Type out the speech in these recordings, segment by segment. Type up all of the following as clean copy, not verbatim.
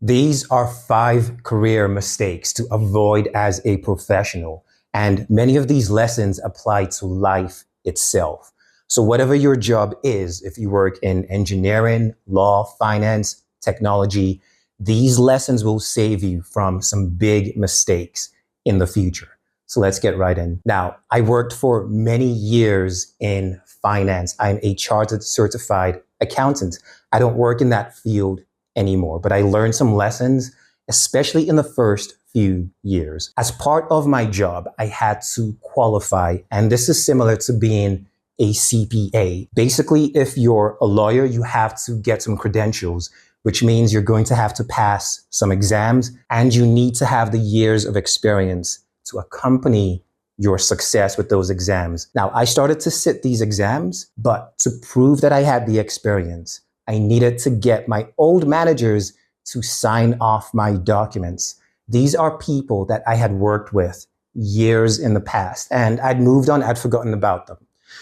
These are 5 career mistakes to avoid as a professional. And many of these lessons apply to life itself. So, whatever your job is, if you work in engineering, law, finance, technology, these lessons will save you from some big mistakes in the future. So, let's get right in. Now, I worked for many years in finance. I'm a chartered certified accountant. I don't work in that field anymore, but I learned some lessons, especially in the first few years. As part of my job, I had to qualify, and this is similar to being a CPA. Basically, if you're a lawyer, you have to get some credentials, which means you're going to have to pass some exams, and you need to have the years of experience to accompany your success with those exams. Now, I started to sit these exams, but to prove that I had the experience, I needed to get my old managers to sign off my documents. These are people that I had worked with years in the past, and I'd moved on, I'd forgotten about them.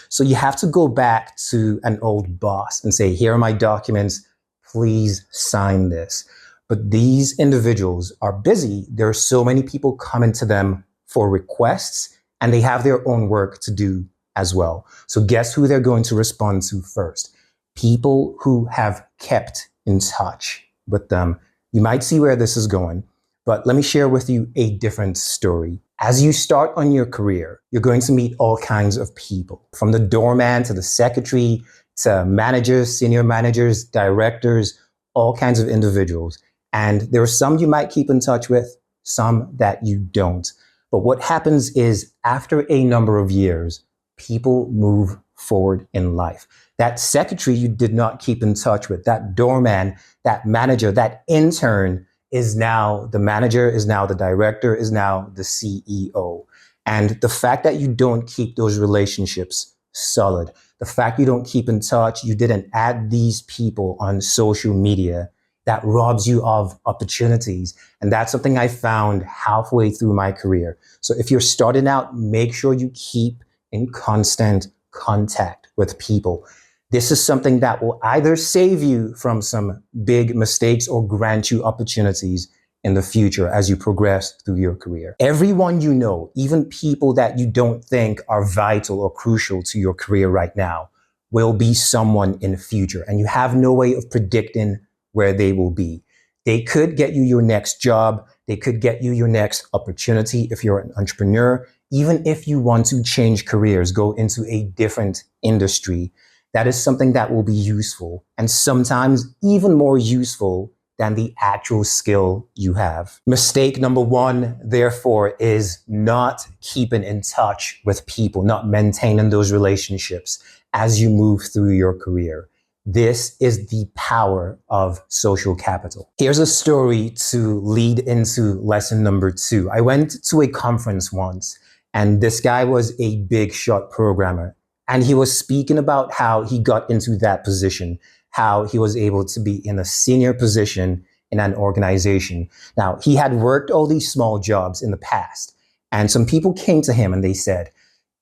So you have to go back to an old boss and say, here are my documents, please sign this. But these individuals are busy. There are so many people coming to them for requests, and they have their own work to do as well. So guess who they're going to respond to first? People who have kept in touch with them. You might see where this is going, but let me share with you a different story. As you start on your career, you're going to meet all kinds of people, from the doorman to the secretary to managers, senior managers, directors, all kinds of individuals. And there are some you might keep in touch with, some that you don't. But what happens is after a number of years, people move forward in life. That secretary you did not keep in touch with, that doorman, that manager, that intern is now the manager, is now the director, is now the CEO. And the fact that you don't keep those relationships solid, the fact you don't keep in touch, you didn't add these people on social media, that robs you of opportunities. And that's something I found halfway through my career. So if you're starting out, make sure you keep in constant contact with people. This is something that will either save you from some big mistakes or grant you opportunities in the future as you progress through your career. Everyone you know, even people that you don't think are vital or crucial to your career right now, will be someone in the future, and you have no way of predicting where they will be. They could get you your next job. They could get you your next opportunity if you're an entrepreneur. Even if you want to change careers, go into a different industry, that is something that will be useful, and sometimes even more useful than the actual skill you have. Mistake number 1, therefore, is not keeping in touch with people, not maintaining those relationships as you move through your career. This is the power of social capital. Here's a story to lead into lesson number 2. I went to a conference once, and this guy was a big shot programmer. And he was speaking about how he got into that position, how he was able to be in a senior position in an organization. Now, he had worked all these small jobs in the past, and some people came to him and they said,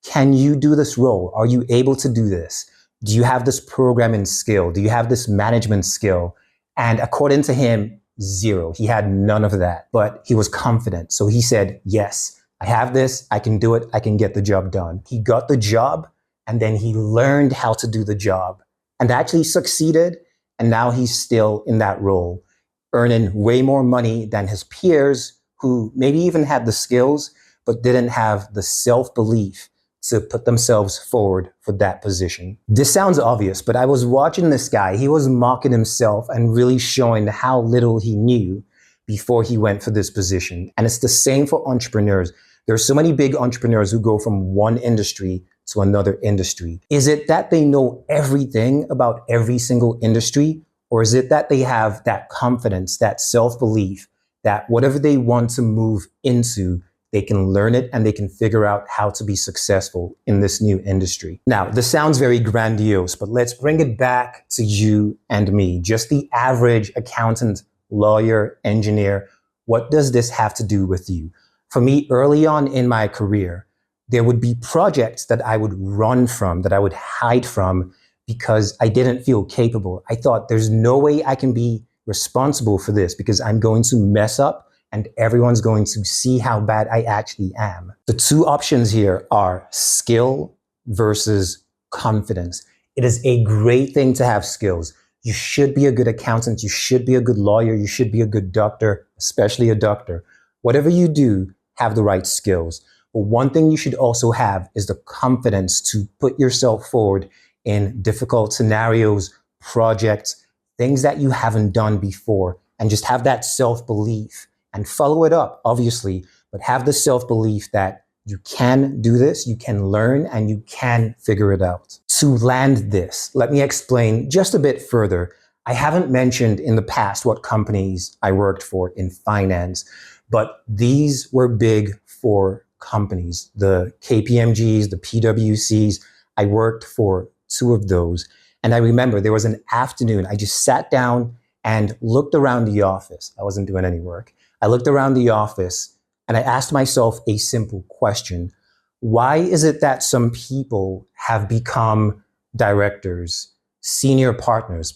can you do this role? Are you able to do this? Do you have this programming skill? Do you have this management skill? And according to him, 0. He had none of that, but he was confident. So he said, yes, I have this. I can do it. I can get the job done. He got the job, and then he learned how to do the job and actually succeeded. And now he's still in that role, earning way more money than his peers who maybe even had the skills, but didn't have the self-belief to put themselves forward for that position. This sounds obvious, but I was watching this guy. He was mocking himself and really showing how little he knew before he went for this position. And it's the same for entrepreneurs. There are so many big entrepreneurs who go from one industry to another industry. Is it that they know everything about every single industry? Or is it that they have that confidence, that self-belief, that whatever they want to move into, they can learn it and they can figure out how to be successful in this new industry? Now, this sounds very grandiose, but let's bring it back to you and me, just the average accountant, lawyer, engineer. What does this have to do with you? For me, early on in my career, there would be projects that I would run from, that I would hide from, because I didn't feel capable. I thought there's no way I can be responsible for this because I'm going to mess up and everyone's going to see how bad I actually am. The two options here are skill versus confidence. It is a great thing to have skills. You should be a good accountant. You should be a good lawyer. You should be a good doctor, especially a doctor. Whatever you do, have the right skills. But one thing you should also have is the confidence to put yourself forward in difficult scenarios, projects, things that you haven't done before, and just have that self-belief and follow it up, obviously, but have the self-belief that you can do this, you can learn, and you can figure it out. To land this, let me explain just a bit further. I haven't mentioned in the past what companies I worked for in finance, but these were big four companies, the KPMGs, the PwCs. I worked for two of those. And I remember there was an afternoon, I just sat down and looked around the office. I wasn't doing any work. I looked around the office and I asked myself a simple question. Why is it that some people have become directors, senior partners?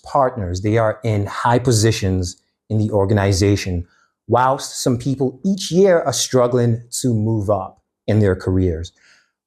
They are in high positions in the organization, whilst some people each year are struggling to move up in their careers.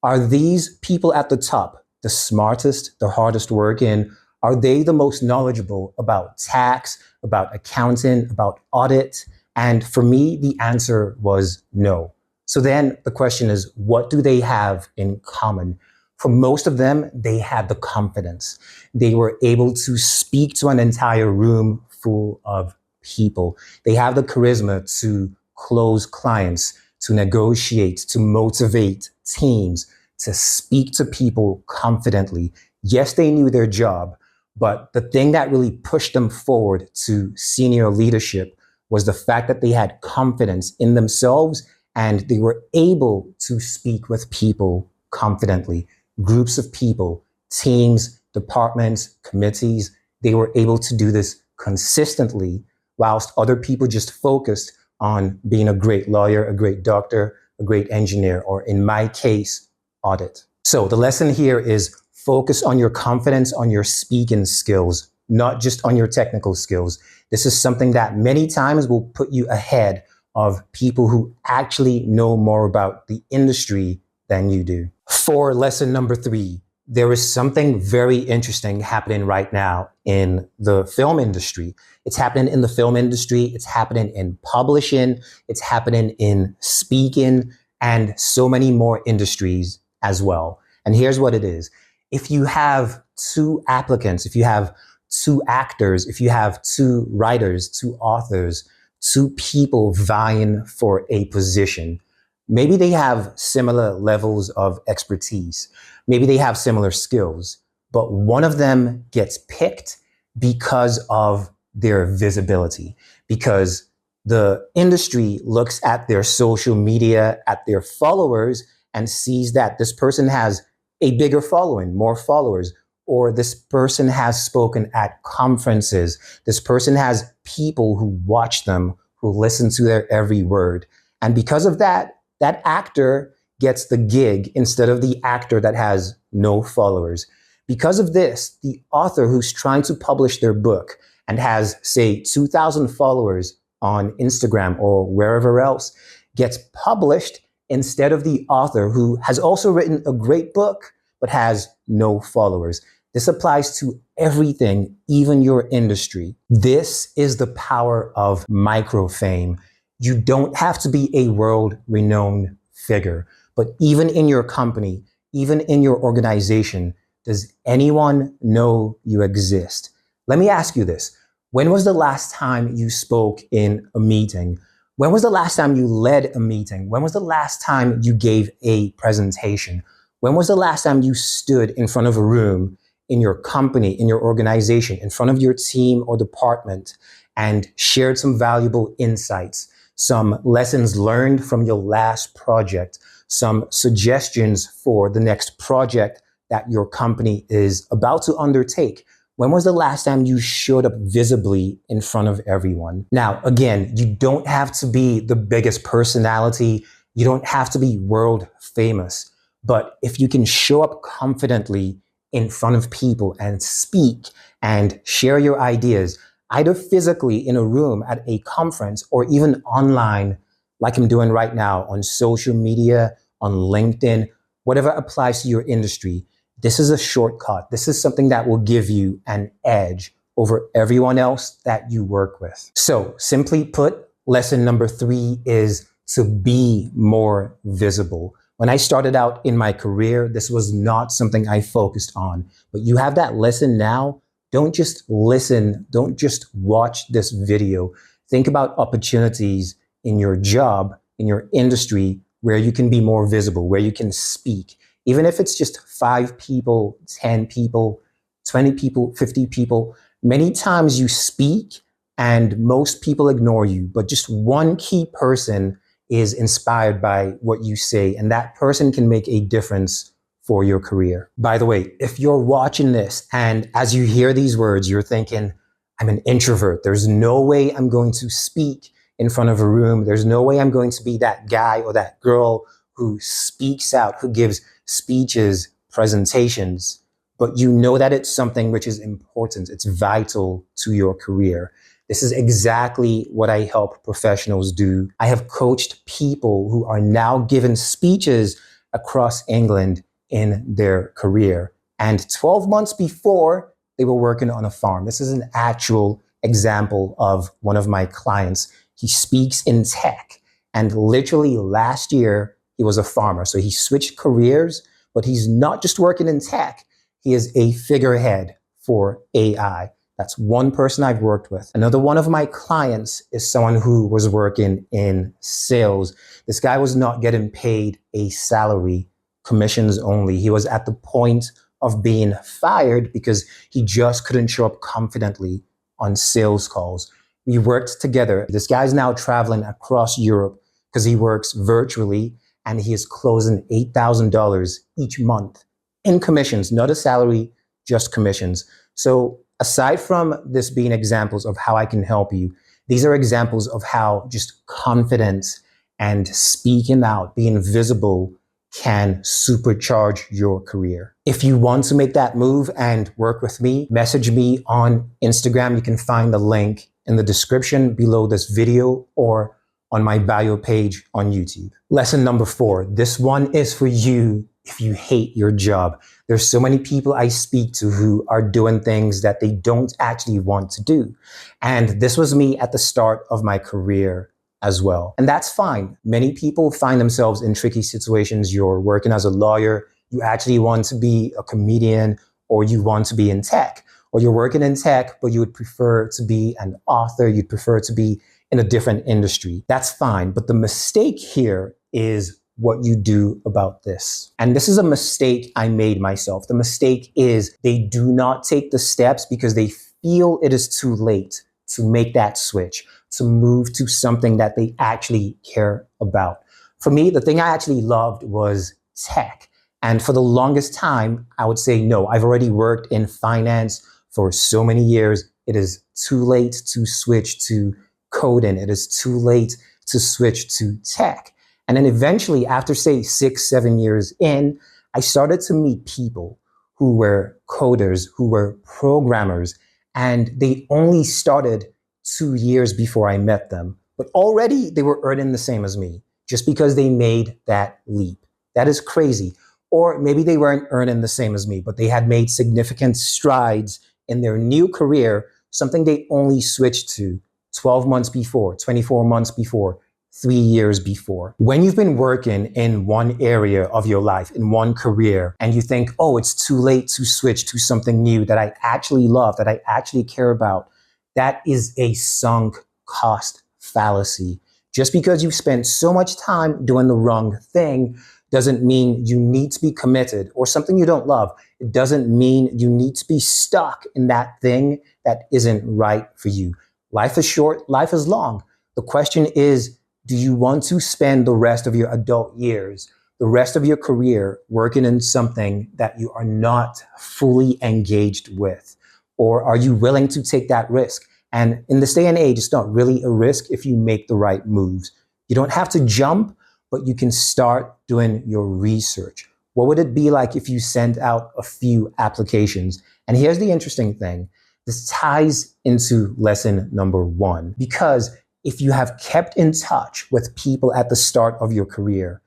Are these people at the top the smartest, the hardest working? Are they the most knowledgeable about tax, about accounting, about audit? And for me, the answer was no. So then the question is, what do they have in common? For most of them, they had the confidence. They were able to speak to an entire room full of people. They have the charisma to close clients, to negotiate, to motivate teams, to speak to people confidently. Yes, they knew their job, but the thing that really pushed them forward to senior leadership was the fact that they had confidence in themselves and they were able to speak with people confidently. Groups of people, teams, departments, committees, they were able to do this consistently, whilst other people just focused on being a great lawyer, a great doctor, a great engineer, or in my case, audit. So the lesson here is focus on your confidence, on your speaking skills, not just on your technical skills. This is something that many times will put you ahead of people who actually know more about the industry than you do. For lesson number 3, there is something very interesting happening right now in the film industry. It's happening in the film industry, it's happening in publishing, it's happening in speaking, and so many more industries as well. And here's what it is. If you have 2 applicants, if you have 2 actors, if you have 2 writers, 2 authors, 2 people vying for a position, maybe they have similar levels of expertise. Maybe they have similar skills, but one of them gets picked because of their visibility, because the industry looks at their social media, at their followers, and sees that this person has a bigger following, more followers, or this person has spoken at conferences. This person has people who watch them, who listen to their every word. And because of that, that actor gets the gig instead of the actor that has no followers. Because of this, the author who's trying to publish their book and has, say, 2,000 followers on Instagram or wherever else gets published instead of the author who has also written a great book but has no followers. This applies to everything, even your industry. This is the power of microfame. You don't have to be a world-renowned figure, but even in your company, even in your organization, does anyone know you exist? Let me ask you this. When was the last time you spoke in a meeting? When was the last time you led a meeting? When was the last time you gave a presentation? When was the last time you stood in front of a room in your company, in your organization, in front of your team or department and shared some valuable insights, some lessons learned from your last project, some suggestions for the next project that your company is about to undertake? When was the last time you showed up visibly in front of everyone? Now, again, you don't have to be the biggest personality. You don't have to be world famous. But if you can show up confidently in front of people and speak and share your ideas, either physically in a room at a conference or even online, like I'm doing right now on social media, on LinkedIn, whatever applies to your industry. This is a shortcut. This is something that will give you an edge over everyone else that you work with. So simply put, lesson number 3 is to be more visible. When I started out in my career, this was not something I focused on, but you have that lesson now. Don't just listen. Don't just watch this video. Think about opportunities in your job, in your industry, where you can be more visible, where you can speak. Even if it's just 5 people, 10 people, 20 people, 50 people, many times you speak and most people ignore you, but just one key person is inspired by what you say, and that person can make a difference for your career. By the way, if you're watching this and as you hear these words, you're thinking, I'm an introvert. There's no way I'm going to speak in front of a room. There's no way I'm going to be that guy or that girl who speaks out, who gives speeches, presentations, but you know that it's something which is important. It's vital to your career. This is exactly what I help professionals do. I have coached people who are now giving speeches across England in their career. And 12 months before, they were working on a farm. This is an actual example of one of my clients. He speaks in tech. And literally last year, he was a farmer. So he switched careers, but he's not just working in tech. He is a figurehead for AI. That's one person I've worked with. Another one of my clients is someone who was working in sales. This guy was not getting paid a salary, commissions only. He was at the point of being fired because he just couldn't show up confidently on sales calls. We worked together. This guy's now traveling across Europe because he works virtually and he is closing $8,000 each month in commissions, not a salary, just commissions. So aside from this being examples of how I can help you, these are examples of how just confidence and speaking out, being visible can supercharge your career. If you want to make that move and work with me, message me on Instagram. You can find the link in the description below this video or on my bio page on YouTube. Lesson number 4. This one is for you if you hate your job. There's so many people I speak to who are doing things that they don't actually want to do. And this was me at the start of my career as well. And that's fine. Many people find themselves in tricky situations. You're working as a lawyer, you actually want to be a comedian, or you want to be in tech, or you're working in tech, but you would prefer to be an author, you'd prefer to be in a different industry. That's fine. But the mistake here is what you do about this. And this is a mistake I made myself. The mistake is they do not take the steps because they feel it is too late to make that switch, to move to something that they actually care about. For me, the thing I actually loved was tech. And for the longest time, I would say, no, I've already worked in finance for so many years. It is too late to switch to coding. It is too late to switch to tech. And then eventually, after say 6, 7 years in, I started to meet people who were coders, who were programmers, and they only started 2 years before I met them. But already they were earning the same as me just because they made that leap. That is crazy. Or maybe they weren't earning the same as me, but they had made significant strides in their new career, something they only switched to 12 months before, 24 months before, 3 years before. When you've been working in one area of your life, in one career, and you think, oh, it's too late to switch to something new that I actually love, that I actually care about, that is a sunk cost fallacy. Just because you've spent so much time doing the wrong thing doesn't mean you need to be committed, or something you don't love. It doesn't mean you need to be stuck in that thing that isn't right for you. Life is short, life is long. The question is, do you want to spend the rest of your adult years, the rest of your career working in something that you are not fully engaged with? Or are you willing to take that risk? And in this day and age, it's not really a risk if you make the right moves. You don't have to jump, but you can start doing your research. What would it be like if you sent out a few applications? And here's the interesting thing. This ties into lesson number 1, because if you have kept in touch with people at the start of your career,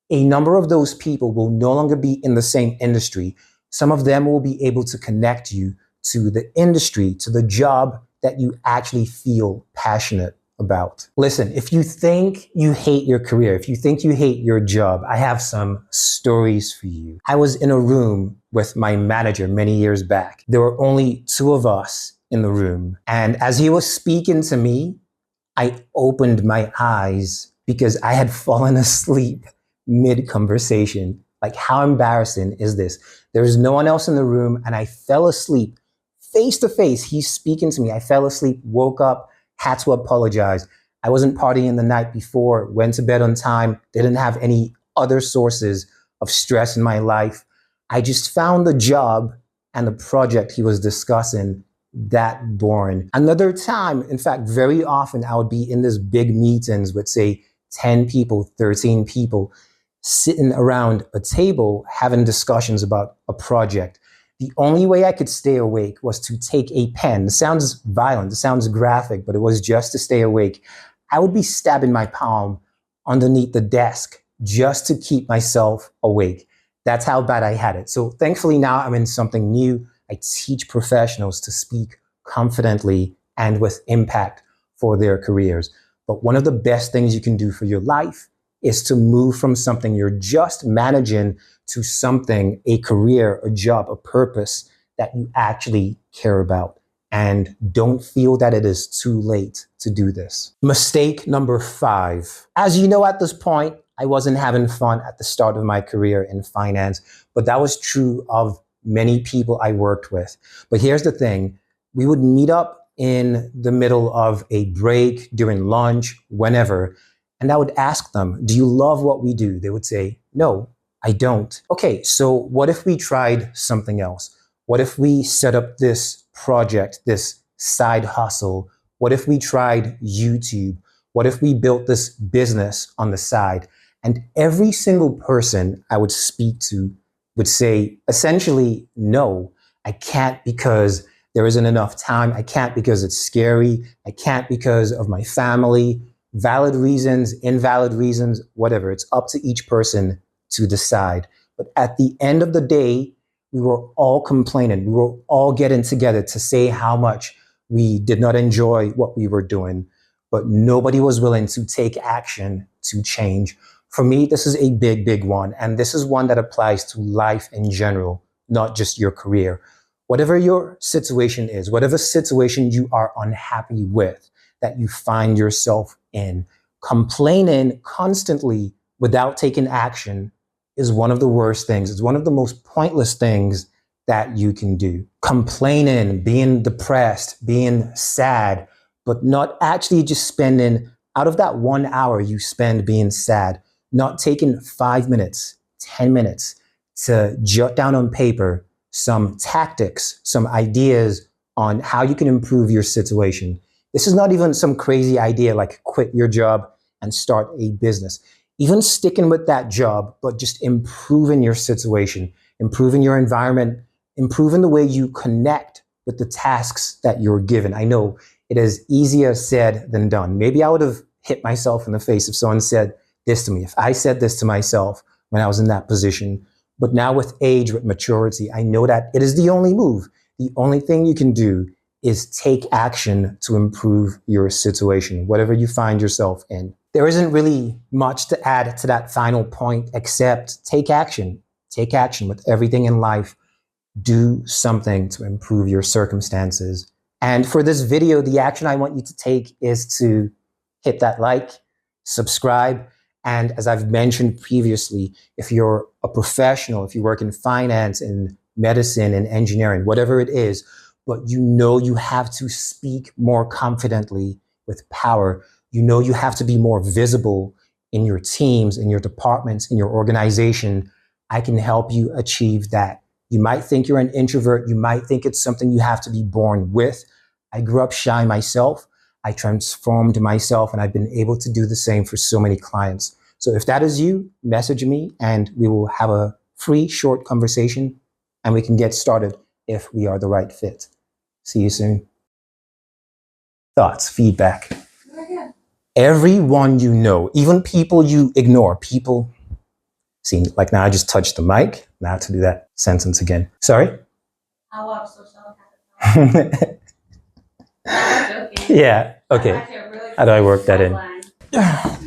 a number of those people will no longer be in the same industry. Some of them will be able to connect you to the industry, to the job that you actually feel passionate about. Listen, if you think you hate your career, if you think you hate your job, I have some stories for you. I was in a room with my manager many years back. There were only 2 of us in the room. And as he was speaking to me, I opened my eyes because I had fallen asleep mid-conversation. Like, how embarrassing is this? There's no one else in the room, and I fell asleep face to face. He's speaking to me. I fell asleep, woke up, had to apologize. I wasn't partying the night before, went to bed on time, didn't have any other sources of stress in my life. I just found the job and the project he was discussing that boring. Another time, in fact, very often, I would be in these big meetings with, say, 10 people, 13 people, sitting around a table having discussions about a project. The only way I could stay awake was to take a pen. It sounds violent, it sounds graphic, but it was just to stay awake. I would be stabbing my palm underneath the desk just to keep myself awake. That's how bad I had it. So thankfully now I'm in something new. I teach professionals to speak confidently and with impact for their careers. But one of the best things you can do for your life is to move from something you're just managing to something, a career, a job, a purpose that you actually care about. And don't feel that it is too late to do this. Mistake number 5. As you know, at this point, I wasn't having fun at the start of my career in finance, but that was true of many people I worked with. But here's the thing. We would meet up in the middle of a break, during lunch, whenever, and I would ask them, do you love what we do? They would say, no, I don't. Okay, so what if we tried something else? What if we set up this project, this side hustle? What if we tried YouTube? What if we built this business on the side? And every single person I would speak to would say, essentially, no, I can't because there isn't enough time. I can't because it's scary. I can't because of my family. Valid reasons, invalid reasons, whatever. It's up to each person to decide. But at the end of the day, we were all complaining. We were all getting together to say how much we did not enjoy what we were doing, but nobody was willing to take action to change. For me, this is a big, big one. And this is one that applies to life in general, not just your career. Whatever your situation is, whatever situation you are unhappy with, that you find yourself in, complaining constantly without taking action is one of the worst things. It's one of the most pointless things that you can do. Complaining, being depressed, being sad, but not actually just spending, out of that 1 hour you spend being sad, not taking 5 minutes, 10 minutes to jot down on paper some tactics, some ideas on how you can improve your situation. This is not even some crazy idea like quit your job and start a business. Even sticking with that job, but just improving your situation, improving your environment, improving the way you connect with the tasks that you're given. I know it is easier said than done. Maybe I would have hit myself in the face if someone said this to me, if I said this to myself when I was in that position. But now with age, with maturity, I know that it is the only move. The only thing you can do is take action to improve your situation, whatever you find yourself in. There isn't really much to add to that final point except take action. Take action with everything in life. Do something to improve your circumstances. And for this video, the action I want you to take is to hit that like, subscribe, and as I've mentioned previously, if you're a professional, if you work in finance, in medicine, in engineering, whatever it is, but you know you have to speak more confidently with power. You know you have to be more visible in your teams, in your departments, in your organization. I can help you achieve that. You might think you're an introvert. You might think it's something you have to be born with. I grew up shy myself. I transformed myself, and I've been able to do the same for so many clients. So if that is you, message me and we will have a free short conversation and we can get started if we are the right fit. See you soon. Thoughts, feedback. Very good. Everyone you know, even people you ignore, people. See, like now I just touched the mic. Now to do that sentence again. Sorry? I'll watch social capital. Yeah, okay. That's actually a really How do I work that in? cool line.